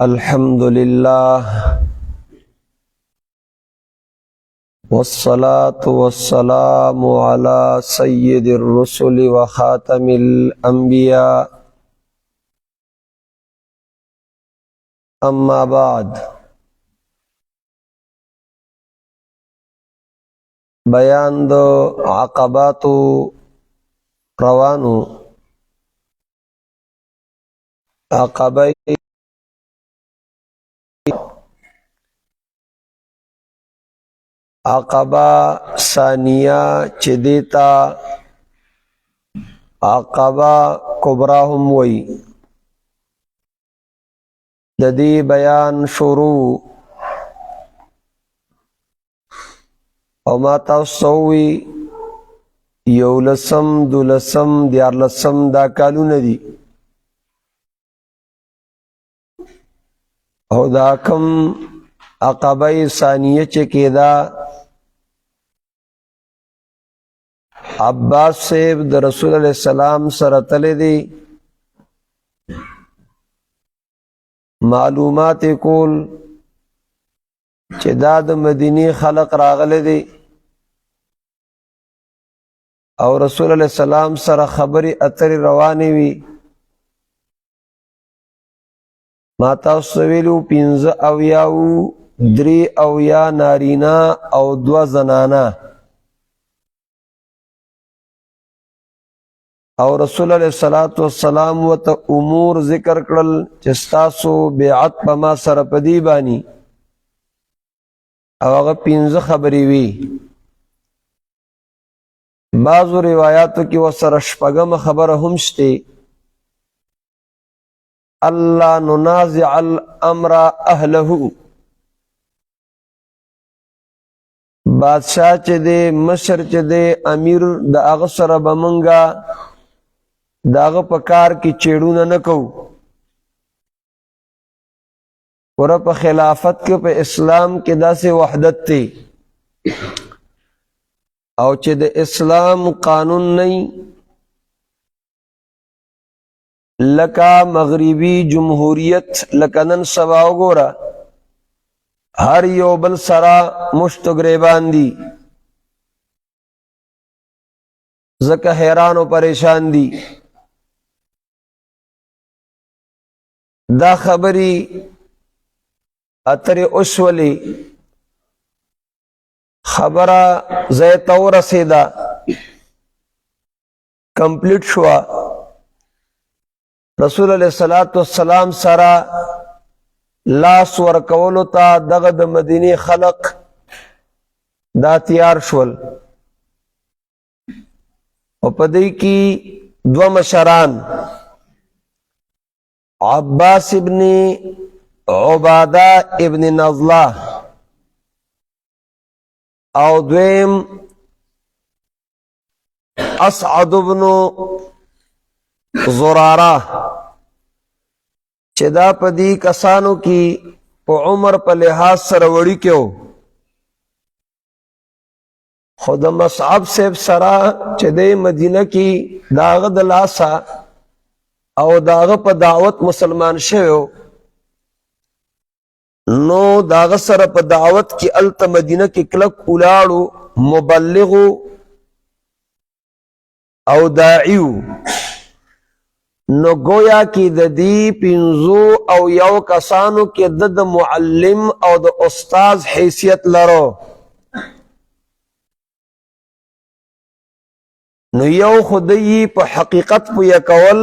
الحمد لله والصلاة والسلام على سيد الرسل وخاتم الأنبياء أما بعد بیان دو عقبات روانو عقبه عقبہ ثانیہ چدیتا عقبہ کبرا هم وی ددی بیان شروع او ما تاسوی یولسم دولسم دیارلسم دا کالو ندی او دا کم عقبہ ثانیہ چکیدا عباس صاحب د رسول علیہ السلام سره تللی دی معلومات کول چې دا د مدینی خلق راغلی دی او رسول علیہ السلام سره خبری اتری روانی وی ما تاسو ویلو 15 اویاو 3 اویا نارینا او 2 زنانا او رسول علیہ السلام و تا امور ذکر کرل چستاسو بیعت پا ما سر پدی بانی او اغا 15 خبری وی بعضو روایاتو کی و سر شپگم خبر همشتی اللہ ننازع الامر اہلہو بادشاہ چه دے مشر چه دے امیر دا اغسر بمنگا داغ پکار کی چیڑونا نکو ورہ پا خلافت کے پا اسلام کے دا سے وحدت تے او چه دا اسلام قانون نہیں لکا مغربی جمہوریت لکنن سباو گورا ہر یو بل سرا مشت گریبان دی زکا حیران و پریشان دی دا خبری اتر اشولی خبرہ زیتو رسیدہ کمپلیٹ شوا رسول علیہ السلام سرا لاس ورکولو تا دغد مدینی خلق دا تیار شول و پدی کی دو مشران عباس ابن عبادہ ابن نضلہ او دویم اسعد ابن زرارہ چدا پدی کسانو کی پا عمر پا لحاظ سروڑی کیو خود مصعب سیب سرا چدے مدینہ کی داغ دلاسا او داغ پا دعوت مسلمان شویو نو داغ سر پا دعوت کی الت مدینہ کی کلک اولارو مبلغو او داعیو نو گویا کی دی پینزو او یو کسانو کی د معلم او د استاذ حیثیت لرو نو یو خودی پا حقیقت پا یکول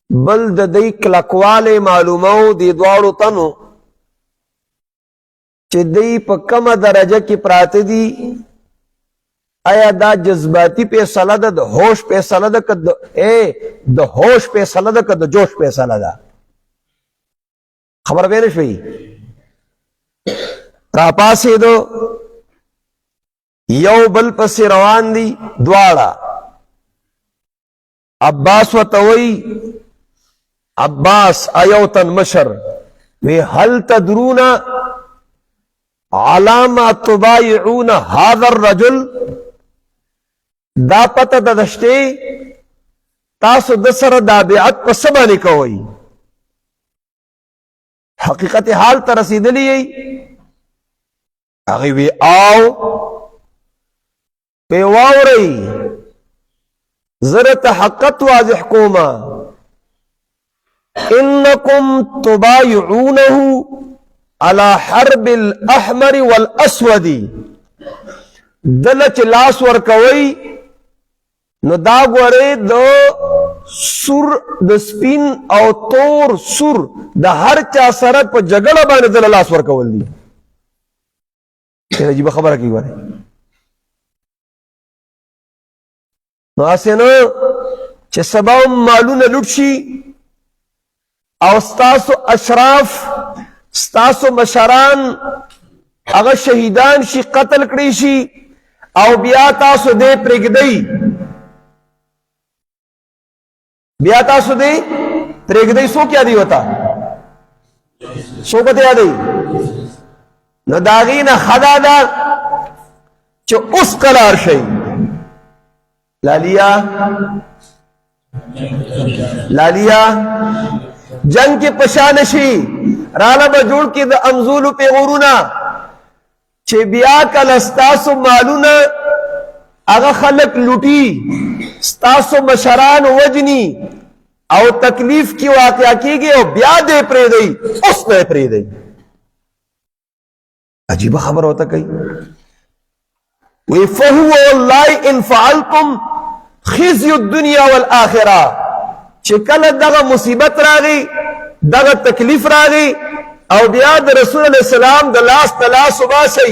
بل د دی کلکوال معلومو دی دوارو تنو چی دی پا کم درجہ کی پرات دی آیا دا جذباتی پیسلہ دا ہوش پیسلہ دا کد دا ہوش پیسلہ دا کد جوش پیسلہ دا خبر بینش بھئی راپاسی دو یو بل پسی روان دی دوارا عباس و توئی عباس ایو تن مشر وی حل تدرون علامہ تبایعون هذا الرجل دا پتہ دا دشتے تاسو دسر دا بیعت پا سبانی کوئی حقیقت حال ته رسیدلی یې هغې وی آو پې واورئ زه درته حقیقت واضح کومه انکم تبایعونه على حرب الاحمر والاسود دله چې لاس ورکوي نو دا ګورئ د سور د سپین او تور سور د هر چا سره په جګړه باندې دله لاس ورکول دي ډېره عجیبه خبره کوي ګورئ نو هسې نه چې سبا مالونه لوټ شي او ستاسو اشراف ستاسو مشران هغه شهیدان شي قتل کړي شي او بیا تاسو دې پرېږدئ بیا تاسو دې پرېږدئ څوک یادوي ورته څوک ورته یادوي نو د هغې نه ښه دا ده چې اوس قلار شئ لالیا جنگ کې پشان شي راله به جوړ کې د امزولو پیغورونه چې بیا کله ستاسو مالونه هغه خلک لوټي ستاسو مشران وجني او تکلیف کی واقع کیږي او بیا دې پرېږدئ اوس نه یې پرېږدئ عجیبه خبره ورته کوي وی فهو والله ان فعلتم خزي الدنيا والآخرة چې کله دغه مصیبت راغی دغه تکلیف راغی او بیا د رسول الله السلام د لاس تلاس وباسئ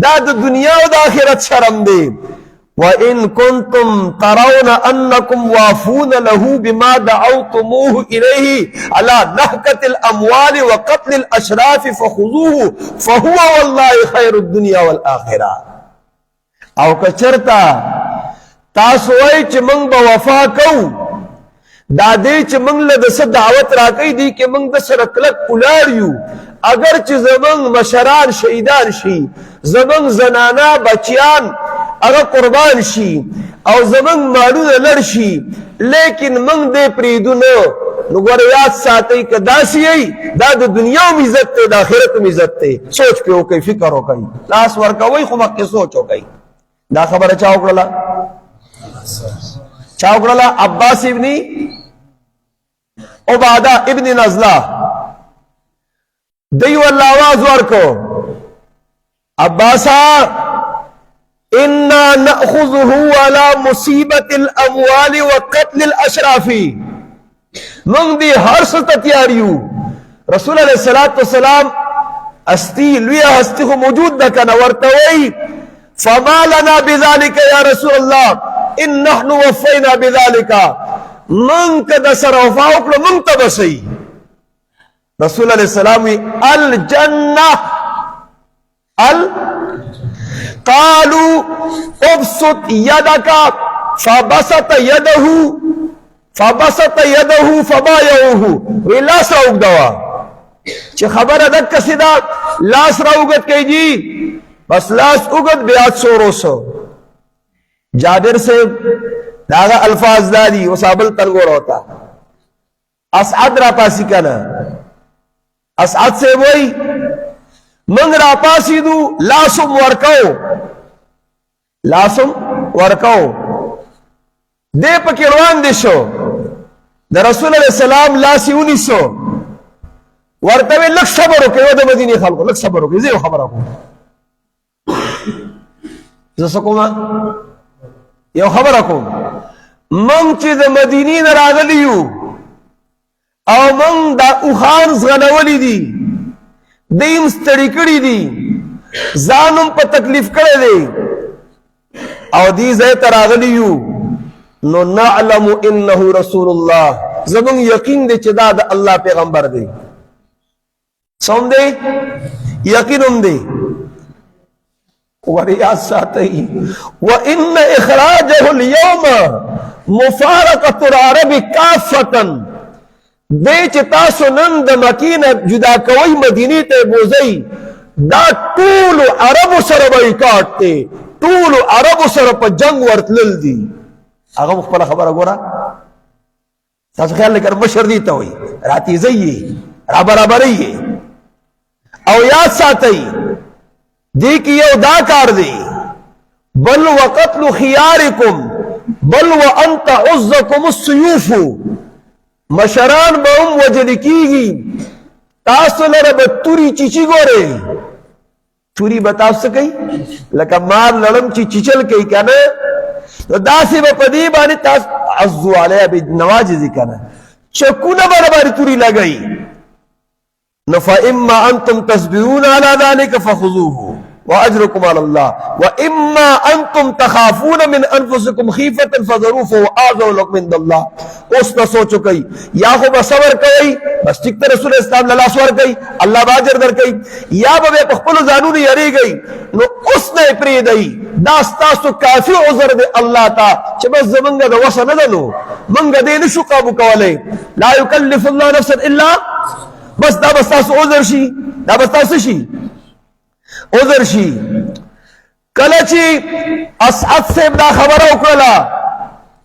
دا د دنیا او د آخرت شرم دی وَإِن كُنتُمْ تَرَوْنَ أَنَّكُمْ وَافُونَ لَهُ بِمَا دَعَوْتُمُوهُ إِلَيْهِ عَلَى نَهْكَةِ الْأَمْوَالِ وَقَتْلِ الْأَشْرَافِ فَخُذُوهُ فَهُوَ وَاللَّهِ خَيْرُ الدُّنْيَا وَالْآخِرَةِ او کچرتا تاسو وای چې موږ به وفا کوو دا دې چې موږ له د څه دعوت راکوي دی کې موږ د سره کلک ولاړ یو اگر چې زموږ مشران شهیدان شي زموږ زنانا بچیان هغه قربان شي او زموږ مالونه لړ شي لیکن موږ دې پرېږدو نه نو ګوره یاد ساتئ که داسې یئ دا د دنیا هم عزت دی د آخرت هم عزت دی سوچ پې وکئ فکر وکئ لاس ورکوئ خو مخکې سوچ وکئ دا خبره چا وکړله چا وکړله عباس ابن عباده ابن نزله دی والله آواز ورکو عباسا انا ناخذه على مصیبت الاموال وقتل الاشراف من دی هر څه ته تیار یو رسول علیه الصلاۃ والسلام استی لوی هستی خو موجود ده کنه ورته وی فما لنا بذلك يا رسول الله ان نحن وفينا بذلك من کده سره وفا وکړو من ته بسئ رسول علیه السلام الجنه قالوا ابسط يدك فبسط يده فبايعوه ولاس راوګ دوا چې خبره د کسیدا لاس راوګت کیږي بس لاس اوګت بیا څوروسو جابر سے داغه الفاظ دادی وصابل تلګور ہوتا اسعد را پاسی کنا اسعد سے وای من را پاسیدو لاسم ورکو دے پکی روان دے شو دا رسول علیہ السلام لاسی ونیسو ورتوی لک صبرو که و دا مدینی خلقو لک صبرو که زیو خبرو کو زسکو ما یو خبرو کو من چی دا مدینی نراغلیو او من دا اوخان زغنولی دی دیم ستړي کړي دي ځانم په تکلیف کړی دی او دې ځای ته راغلي یو نو نعلم انه رسول الله زمون یقین دی چې دا د الله پیغمبر دی څوم دی یقین هم دی وریا ساتي وان اخراجه اليوم مفارقه العرب كافه دې چې تاسو نن د مکې نه جدا کوئ مدینې ته بوځئ دا ټولو عربو سره بایکاټ دی ټولو عربو سره په جنگ ورتلل دي هغه خپله خبره ګوره تاسو خیال لکه مشر دي ته وایي راتیزئ یې رابرابرئ یې او یاد ساتئ دی کی یو دا کار دی بل وقتل خياركم بل وانت عزكم السيوف مشران به هم وجل کیږي تاسو لره به توري چیچی ګورئ توري به تاسو کوي لکه مار لړم چې چیچل کوي کنه نو داسې به په دې باندې تاسو عزو علیه بالنواجذ کنه چکونه برابر توري لګئ نو فاما انتم تصبرون على ذلك فخذوه واجركم على الله واما انتم تخافون من انفسكم خيفه فذروه فهو اعظم لكم عند الله اوس نو سوچو کوي یا خو به صبر کوي بس ټیک ته رسول اسلام له لاس ور کوي الله باجر در کوي یا به په خپل ځانونو یریږي نو اوس نه پری دی دا تاسو کافی عذر دی الله تا چې بس زمونږ د وسه نه دنو مونږ دې نشو قابو کولای لا يكلف الله نفسا الا بس دا بس تاسو عذر شي دا بس تاسو شي عذر شي کله چې اسعد صاحب دا خبره وکړه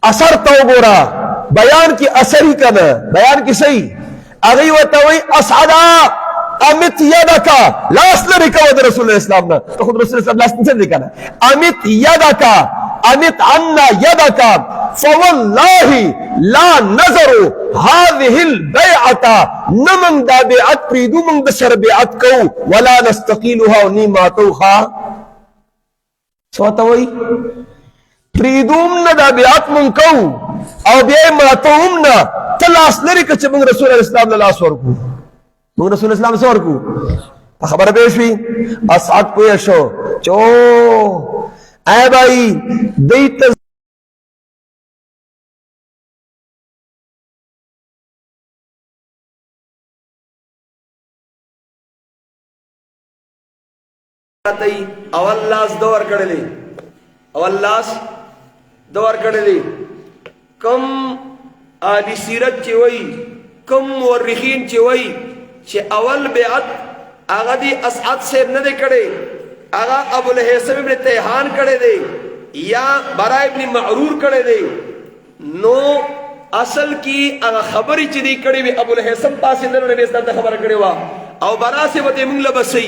اثر تو ګورا بیان کی اثری کنه بیان کی صحیح اغي وتوي اسعدا امت يدك لاس لريك ود رسول اسلام نه خود رسول اسلام لاس نه کنه امت يدك امت عنا يدك فوالله لا نظر هذه البيعه نمن دا بيعت پریدو من د سر بيعت کو ولا نستقيلها ونيماتوها سوتوي پریدوم نه دا بيعت من کو او بیا ماتوم نه تلاس لري که چې موږ رسول اسلام له لاس ورکو موږ رسول اسلام سره ورکو په خبره به شي اسعد پوه شو چو اے بھائی دیت اول لاس دور کړلې اول لاس دور کړلې کم آلی سیرت چې وای کم مورخین چې وای چې اول بیعت هغه دی اسعد صاحب نه دی کړی هغه ابو الهیثم ابن تیهان کړی دی یا برا ابن معرور کړی دی نو اصل کی هغه خبرې چې دی کړی وي ابو الهیثم پاسې نه نبی اسلام ته خبره کړې وا او برا سے وته موږ لبسي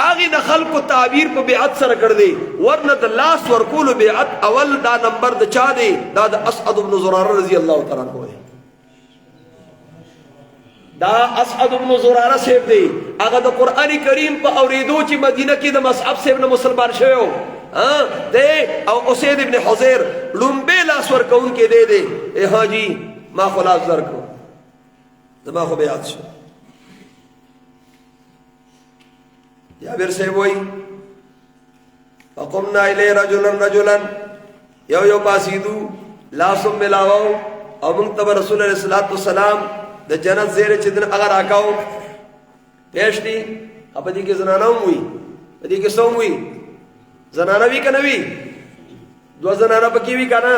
اغه د خلکو تعبیر په بیعت سره کړ دی ورنه د لاس ورکول بیعت اول دا نمبر د چا دی دا د اسعد بن زراره رضی الله تعالی عنہ دی دا اسعد بن زراره صاحب دی هغه د قران کریم په اوریدو چې مدینه کې د مصعب صاحب نه مسلمان شوی دی او اسید ابن حذیر لومبه لاس ورکون کې دی ای حاجی ما خلاص ورکو زما خو بیعت شو جابر صاحب وای فقمنا الی رجلا یو پاسیدو لاسم ملاو او موږ ته رسول الله صلی الله علیه وسلم د جنت زیره چې دن اگر راکاو پېشتي په دې کې زنانه وي په دې کې سوم وي زنانه وی کنه وی دو زنانه پکې وی کنه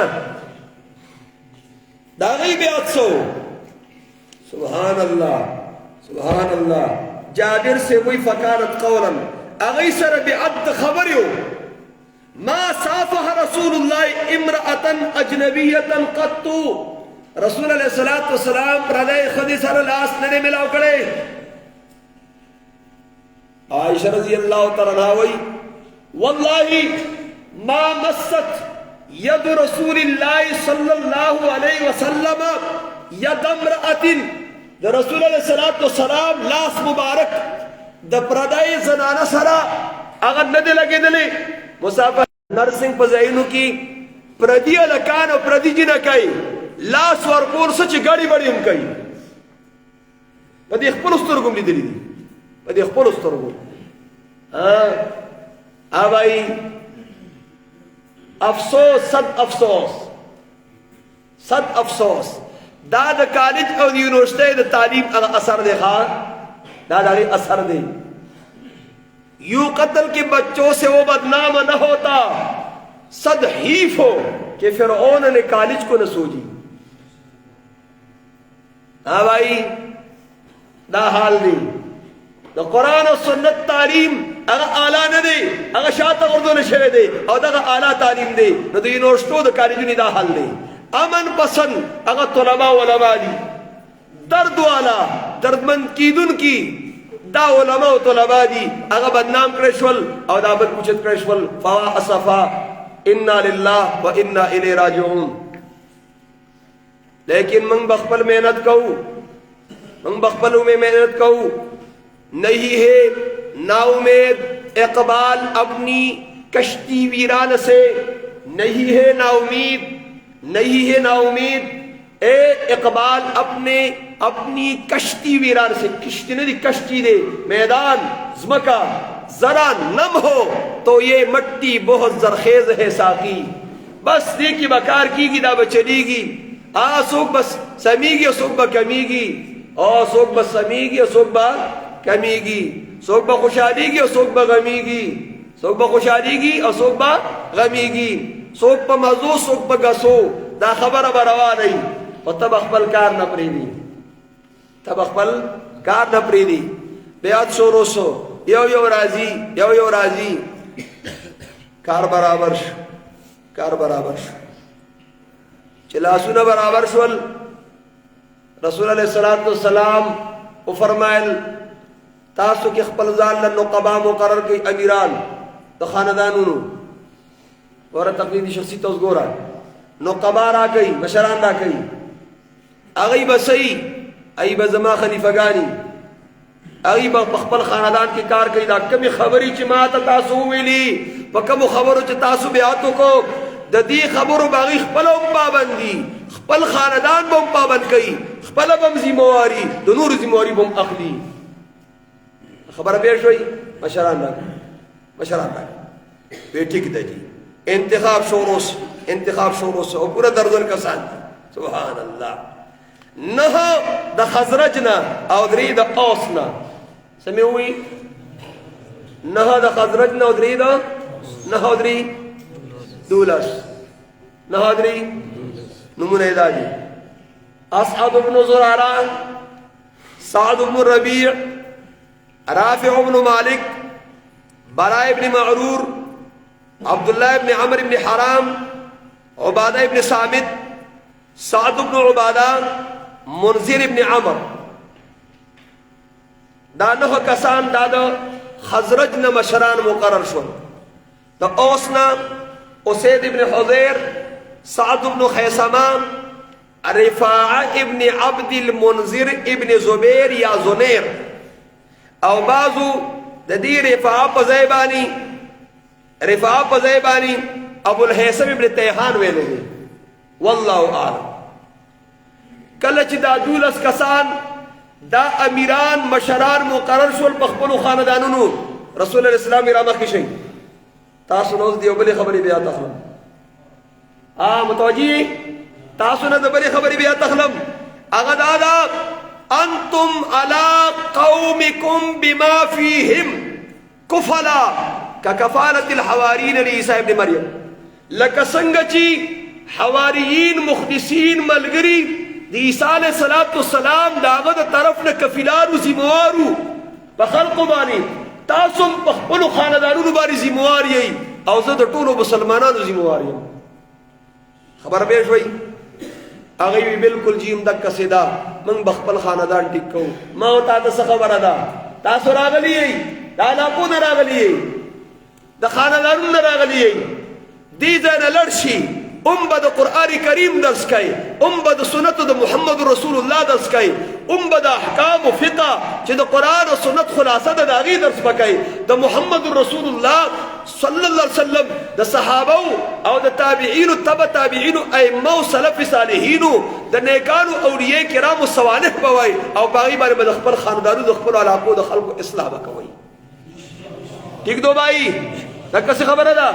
دا غي بیعت سو سبحان الله جابر سے وہی فکانت قولا اغی سر بعد خبریو ما صافح رسول اللہ امرأة اجنبیتا قطو رسول علیہ الصلوۃ والسلام پردے خدی سر لاس نے ملاو کرے عائشہ رضی اللہ تعالی عنہا وی واللہ ما مست ید رسول اللہ صلی اللہ علیہ وسلم ید امرأة د رسول الله صلی الله علیه وسلم لاس مبارک د پردای زنانه سره هغه نه دی لګیدلې مسافر نرسنګ په ځایونو کې پردی الکان او پردی جنہ کوي لاس ورکول سچ غاړي بړي هم کوي په دې خپل سترګو لیدلې دي په دې خپل سترګو اوای افسوس صد افسوس دا د کالج او یونیورسٹی د تعلیم هغه اثر دی دا داری اثر دی یوں قتل کے بچوں سے وہ بدنام نہ ہوتا صد حیف ہو کہ فرعون نے کالج کو نہ سوجی ہاں بھائی دا حال دی دا قرآن و سنت تعلیم اگر اعلیٰ نہ دے اگر شاعت اردو نشوے دے اور دا اعلیٰ تعلیم دے نہ دا یونیورسٹو دا کالجو نی دا حال دے امن پسند اگر طلباء علماء دی درد والا دردمند کیدن کی دا علماء او طلبا دي هغه بدنام کړی شول او دا بل اوچت کړی شول. فوا اسفا انا لله و انا الیه راجعون. لیکن من بخپل محنت کوو، من بخپلوں میں محنت کوو، نہیں ہے نا امید اقبال اپنی کشتی ویران سے، نہیں ہے نا امید، نہیں ہے نا امید اے اقبال اپنی کشتی ویران سے. کشتی نہیں کشتی دے میدان زمکا ذرا نم ہو تو یہ مٹی بہت زرخیز ہے ساقی. بس دیکھی بکار کی گی دا بچلی گی، سوک بس سمیگی اور سوک با کمیگی، اور سوک با سمیگی اور سوک با کمیگی، سوک با خوشحالیگی اور سوک با غمیگی، سوک با خوشحالیگی اور سوک با غمیگی، سوک با مزو سوک با گسو. دا خبر بروا نہیں و تب اخبل کار نہ پریدی، تب اخبل کار نہ پریدی. بیاد شورو سو یو راضی کار برابر شو، کار برابر شو. چلاسونه برابر شول. رسول علیہ الصلوۃ والسلام او فرمایل تاسو کې خپل ځان له نقبا مقرر کړئ، امیران د خاندانونو ور تقلید شخصي توس ګورا نقبا را کوي، مشران را کوي، هغه بسئی ای بزما خلیفګانی، هغه په خپل خاندان کې کار کوي. دا کمی خبري چې ما ته تاسو ویلي، په کوم خبرو چې تاسو بیاتو کو، د دې خبرو باغی خپل پابندي، خپل خاندان بم پابند کوي، خپل بم ذمہواری، د نور ذمہواری بم اخلي. خبر به شوي مشران به ٹھیک ده جی. انتخاب شوروس او پورا درجن کسان. سبحان الله. نه د خزرجنا او درې د اوسنا سموي، نه د خزرجنا او درې د نه او درې دولس، نه او درې نمونه دادي. اسعد بن زرارة، سعد بن الربيع، رافع بن مالك، براء بن معرور، عبد الله بن عمرو بن حرام، عبادة بن صامت، سعد بن عبادة، منذر بن عمر. دا نه کسان دا د خزرج نه مشران مقرر شول. د اوسنا اسید بن حضیر، سعد بن خیسمہ، رفاعه ابن عبد المنذر ابن زبیر یا زنیر، او بعضو د دې رفاعه په ځای باندې ابو الهیثم ابن تیحان ویلو دی. والله اعلم. کله چې دا دولس کسان دا امیران مشران مقرر شول په خپلو خاندانونو، رسول الله اسلام را مخکې شي. تاسو نو دیو بلې خبرې بیا تخلم، متوجي تاسو نه د بلې خبرې بیا تخلم. هغه دا ده انتم على قومكم بما فيهم كفلا ككفالة الحواريين لعيسى ابن مريم. لکه څنګه چې حواریین مخلصین ملګري د عیسی علیه السلام د هغه د طرف نه کفیلانو ذموارو په خلقو باندې، تاسو هم په خپلو خاندانونو باندې ذموار یئ او زه د ټولو مسلمانانو ذموار یم. خبر به شوي. هغه وی بالکل جیم دک سیدا من بخپل خاندان ټیک کو. ما او تاسو خبره ده، تاسو راغلی یئ، د علاقو نه راغلی یئ، د خاندانونو نه راغلی یئ. دې ځای نه لړ شي، به د قرآن کریم درس کوي، به د سنت د محمد رسول الله درس کوي، به د احکام و فقه چې د قرآن او سنت خلاصه ده د هغې درس به کوي. د محمد رسول الله صلی الله علیه وسلم د صحابو او د تابعینو تبع تابعینو ائمه او سلف صالحینو د نیکانو اولیاء کرامو صالح به وایي او په هغې باندې به د خپل خاندانو د خپلو علاقو د خلکو اصلاح به کوئ. ٹھیک دو بھائی، دکه څه خبره ده.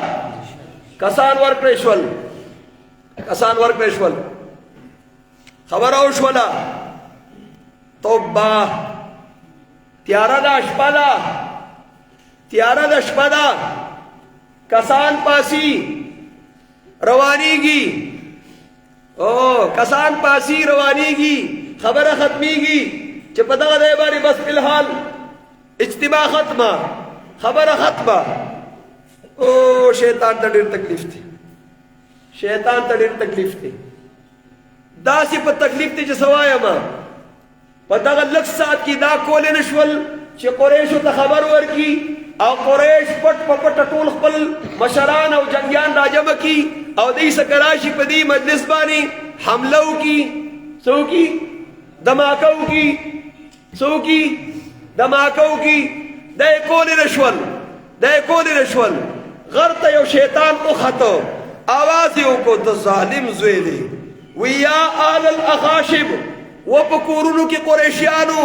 کسان ورکړی شول، خبر او شولا توبه تیاره ده شپه ده، کسان پاسی روانیږي، کسان پاسی روانیږي، خبره ختمیږي چې په دغه ځای باندې بس فلحال اجتماع ختمه، خبره ختمه. او شیطان ته ډېر تکلیف دی، شیطان ته ډېر تکلیف دی. داسې په تکلیف دی چې څه وایم، په دغه لږ ساعت کې دا کولی نه شول چې قریشو ته خبر ورکي او قریش پټ په پټه ټول خپل مشران او جنگیان راجمع کی او دې سره راشي په دې مجلس باندې حمله وکي څوکي دماکه وکي څوکي دماکه وکي د کول رشول غرته یو شیطان وخته आवाज یو کو د ظالم زوی دی ویا آل الاخاشب وبکورونو کې قریشیانو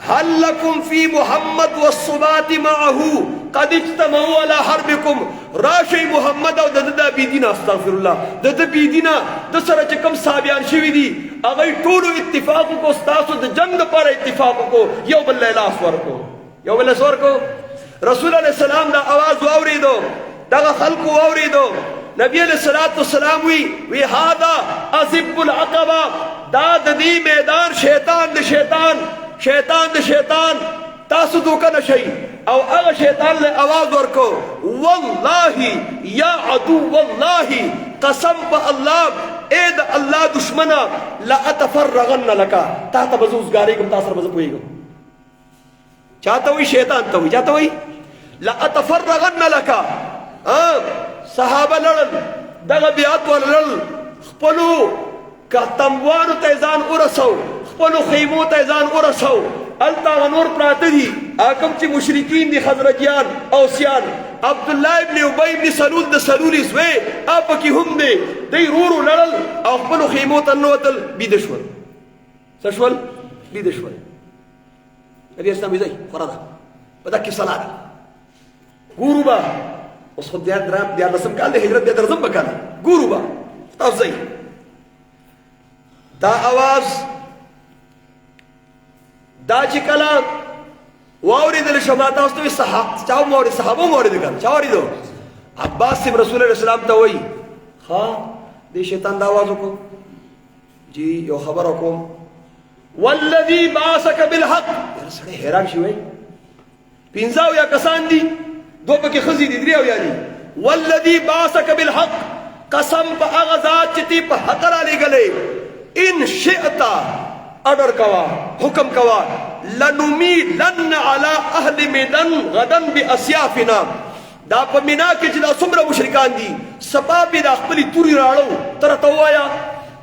هل لكم في محمد والصبات معه قد اجتمعوا على حربكم راشي محمد او د بيدینا استغفر الله د بيدینا د سره چې کوم صحابيان شوي دي هغه ټول اتفاق کو تاسو د جنگ لپاره اتفاق کو یو بل لاس ورکو رسول الله سلام دا आवाज واوریدو دا خلق واوریدو نبی علیہ الصلوۃ والسلام وی هذا ازب العقبہ دا د دې میدان شیطان د شیطان تاسو دوکه نشئ او هغه شیطان له आवाज ورکو والله یا عدو والله قسم په الله اے د الله دشمنه لا اتفرغن لك تا ته بزوزګاری کوم تاسو به پويګم چاته وي شیطان ته وي چاته وي لا اتفرغن لك صحابه لړل دغه بیعت ولړل خپلو کتموانو ته ځان ورسو خپلو خیمو ته ځان ورسو التا نور پراته دي کوم چې مشرکین دي خزرجیان اوسیان عبد الله ابن ابي ابن سلول د سلولي زوی اپ کې هم دي دی رورو لړل او خپلو خیمو ته نوتل بيدشول سشول بيدشول نبی اسلام زي فرض بدك صلاه ګوروبا اوس خو دیار رسم کال د هجرت د درځم وکړه ګوروبا تاسو زي دا आवाज دا چې کله واوریدل شو ما تاسو ته صحابه مورید کړه چا اوریدو عباس سیم رسول الله اسلام ته وای ها دې شیطان دا आवाज وکړو جی یو خبر وکم والذي بعثك بالحق سره حیران شوی پینځاو یا کسان دي دو پکې خزي دي دریو یا دي والذي بعثك بالحق قسم په هغه ذات چې تی په حق را لګلې ان شئت اډر کوا حکم کوا لنمیلن على اهل مدن غدا باسيافنا دا په مینا کې چې دا څومره مشرکان دي سبا به د خپل توري راړو تر توایا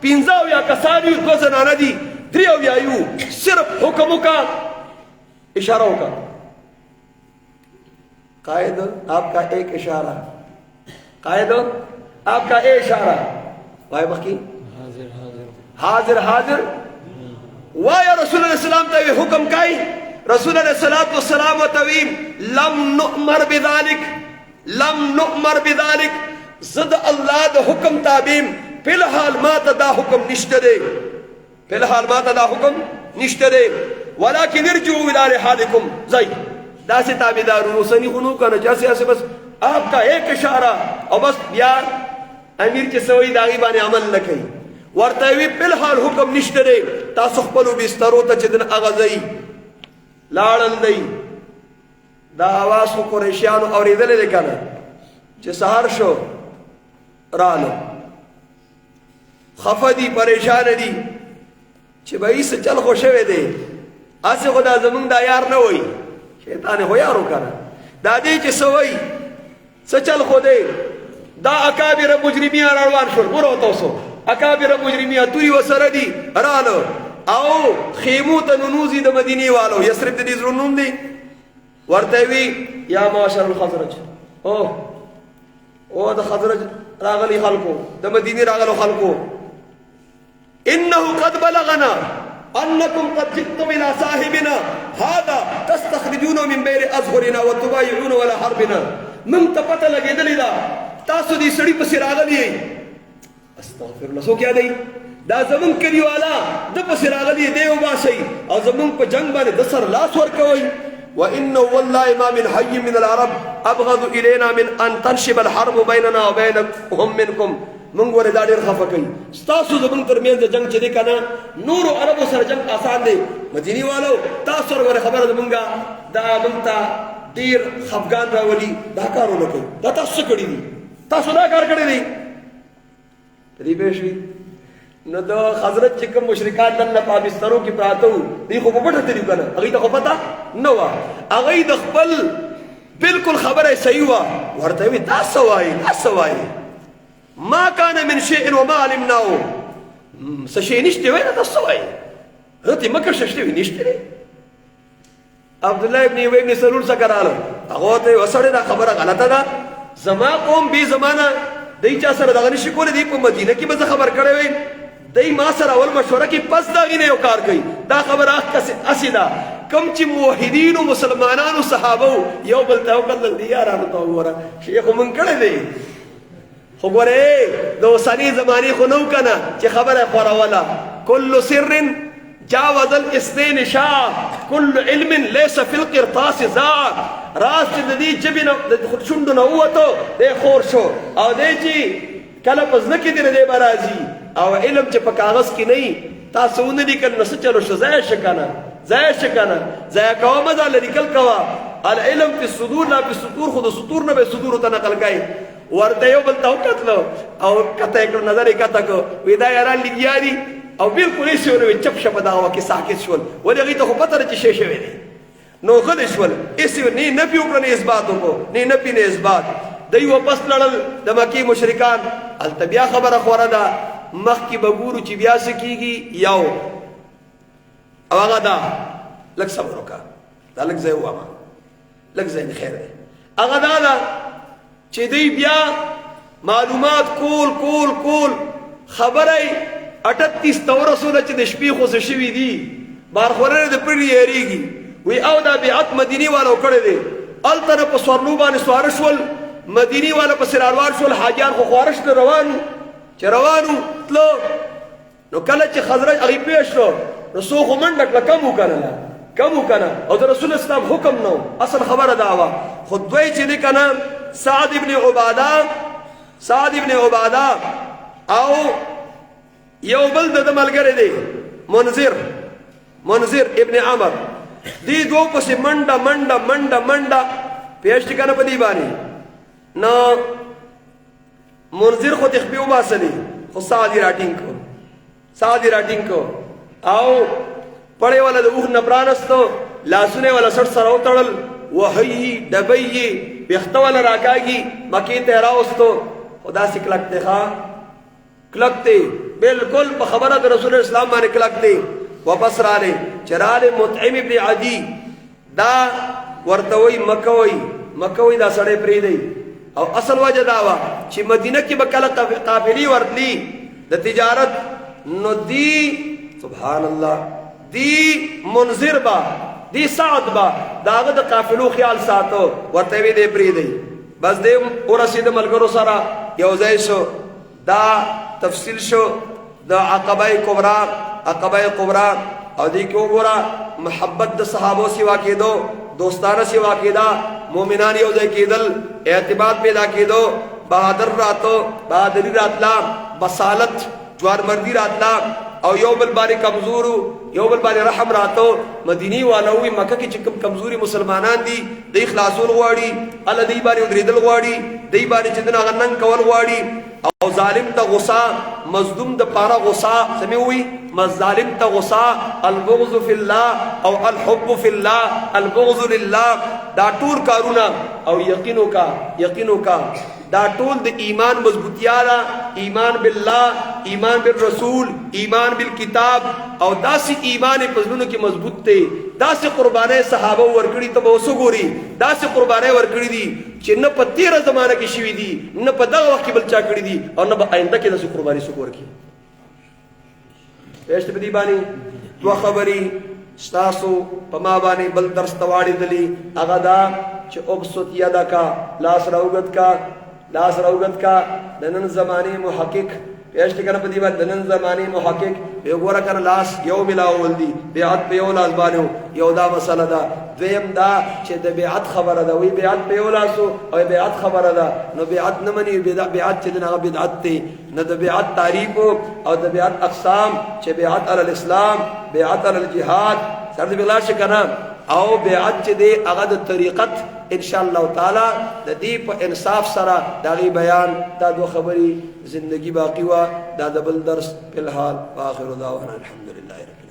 پینځاو یا کسان یو دو زنانه دي دریو یا یو صرف حکم کا اشاره وکا قائد آپ کا ایک اشارہ قائد آپ کا ایک اشارہ وای بخی حاضر وای رسول الله السلام ته حکم کای رسول الله صلوات و سلام تویم لم نؤمر بذلك زد الله د حکم تابیم په الحال ما ته دا حکم نشته دی ولكن ارجعوا الى رحالكم زي دا سے تابعدار روسنی خونو کنه جیسے ایسے بس آپ کا ایک اشارہ او بس بیا امیر چې سوی داغي باندې عمل نکي ورته وی په الحال حکم نشته دی تاسو خپل بسترو ته چې دن اغزي لاړل دی دا आवाज خو قریشیانو اوریدل کنه چې سحر شو رالو خفدي پریشان دي چې به یې چل خو شوه دی اسه خدا زمونږ دا یار نه وای شیطان هو یارو کنه دا دې چې سوي سچل خو دی دا اکابر مجرمین روان شول ورو تاسو اکابر مجرمین دوی وسره دي رالو او خیمو ته ننوزي د مدینه والو یثرب د دې زرونوم دي ورته وی یا معاشر الخزرج او د خزرج راغلي خلکو د مدینه راغلو خلکو انه قد بلغنا انکم قد جئتم الى صاحبنا هذا تستخرجون من بين اظهرنا وتبايعون ولا حربنا من تپته لګیدلی دا تاسو دې سړی په سر راغلی استغفر الله سو کیا دی دا زمون کلیوالا د په سر راغلی دی او باسي او زمون په جنگ باندې د سر لاس ورکوي وانه والله ما من حي من العرب ابغض الينا من ان تنشب الحرب بيننا وبينكم منكم من ګوره دا ډېر خفه کوي ستاسو زمونږ ترمنځ د جنګ چې دی که نه نورو عربو سره جنګ آسان دی مدیني والو تاسو سره ګوره خبره زمونږ دا موږ ته ډېر خفګان راولي دا کار ونه کوي دا تاسو څه کړي دي تاسو دا کار کړی دی په دې پوه شوي نو د حضرت چې کوم مشرکان نن په بسترو کې پراته وو دوی خو په پټه تلي کنه هغه ته خو پته نه و هغه د خپل بالکل خبره صحیح و ورته وی دا سوای ما کان من شیء وما علمناه سشي نشته وای دا سوای هته مکه ششته وی نشته عبد الله ابن ابي بن سلول سکراله هغه ته وسړه دا خبره غلطه ده زما قوم به زمانہ دای چا سره دغه نشي کوله دی په مدینه کې به خبر کړی وي دای ما سره اول مشوره کې پس دا غینه یو کار کوي دا خبره اسیدا کم چې موحدین او مسلمانانو صحابه یو بل ته وکړل دی یارانو ته وره شیخ مونږ کړی دی خو ګوره د اوسني زماني خو نو کنه چې خبره خوروله کل سر جاوز الاثنين شاع كل علم ليس في القرطاس زاع راس د دې جبینه د شوندو نه وته د خور شو او د چې کله پس نه کې دې برازي او علم چې په کاغذ کې نه تاسو نه لیکل نو څه چلو شو ځای شکنه ځای کوه مزه لیکل کوه العلم في الصدور لا في السطور خود سطور نه به صدور ته نقل کای ورته یو بل توکتلو او کته کړ نظر یې کته کو ودا یاران لګیاري او بالکل یې شو نو چپ شپ دا وکي ساکت شول ولې غي ته خو پته چې شې شوی دی نو خد شول ایسی نه نفي وکړ نه اثبات وکړو نه نفي نه اثبات دوی واپس لړل د مکی مشرکان التبیا خبره خوره ده مخ کې بګورو چې بیا سکیږي یو او هغه دا لک صبر وکا دا لک ځای وامه لک ځای خیر دی هغه دا چې دوی بیا معلومات کول خبره 38 تورسونه چې د شپې خو شوي دي بارخورنه د پړی یریږي وی او دا بیعت مدینی والو کړی دی التر په سورلو باندې سوار شول مدینی والا په سراروار شول حاجیان خو خوارش ته روانو تلو نو کله چې خزرج هغه پیښ شو نو سو خو منډک کم وکنه او د رسول اسلام حکم نو اصل خبره دا وا خو دوی چې کنه سعد ابن عباده او یو بل د ملګری دی منذر ابن عمر دی دو پسې منډه پیشت کنه په دی باندې نو منذر خو تخبیو باسلی خو سعدی راټینګ کو او پړې والا د اوخ نه پرانستو لاسونه والا سر سره وتړل وهي دبي بيخته والا راکاږي مکی ته راوستو خدا سي کلکته بالکل په خبره د رسول اسلام باندې کلکته واپس رااله چراله مطعم ابن عدي دا ورتوي مکوي دا سړی پری دی او اصل وجه دا وا چې مدینه کې بکله قافلی ورتلی د تجارت نو دی سبحان الله دی منذر با دی سعد با داغه د قافلو خیال ساتو ورته وی دی پری دی بس دی ورسید ملګرو سره یو ځای شو دا تفصیل شو د عقبه کبرا او دی کې وګوره محبت د صحابو سیوا کېدو دوستانه سیوا کېدا مومنان یو ځای کېدل اعتماد پیدا کېدو بہادری راتلا بصالت جوار مردی راتلا او یو بل باندې کمزورو یو بل باندې رحم راتو مدینی والوی مکه کې چې کمزوري مسلمانان دي د اخلاصول غواړي الله دی باندې درېدل غواړي دی باندې چې دنا غنن کول غواړي او ظالم ته غصه مظلوم د پاره غصه سموي ظالم ته غصه البغض فی الله او الحب فی الله البغض لله دا ټول کارونه او یقینو کا دا ټول د ایمان مضبوطیا ده ایمان بالله ایمان بالرسول ایمان بالکتاب او داسې ایمان په زړونو کې مضبوط دی داسې قربانای صحابه ورکړي ته اوس ګوري داسې قربانای ورکړي دي چې نه په تیره زمانه کې شوي دي نه په دغه وخت کې بل چا کړي دي او نه په آینده کې داسې قرباني څوک ورکړي پېشته په دې باندې دوه خبرې ستاسو په ما باندې بل درس ته واړېدلي هغه دا چې ابسط یدکا لاس راوګد کا د نن زمانه محقق پیشت کنه په دی باندې د نن زمانه محقق یو ګوره کنه لاس یو ملاول دی بیعت په یو لاس باندې یو دا مسله ده دویم دا چې د بیعت خبره ده وی بیعت په یو لاسو او بیعت خبره ده نو بیعت نه مني بیعت چې دغه بدعت دی نه د بیعت تعریف او د بیعت اقسام چې بیعت علی الاسلام بیعت علی الجهاد سره د بلا شي کنه او بیعت چې دی هغه د طریقت ان شاء الله تعالی د دې په انصاف سره دا غي بیان دا دوه خبري زندگی باقی وا دا د بل درس په الحال واخر دعوانا الحمدلله رب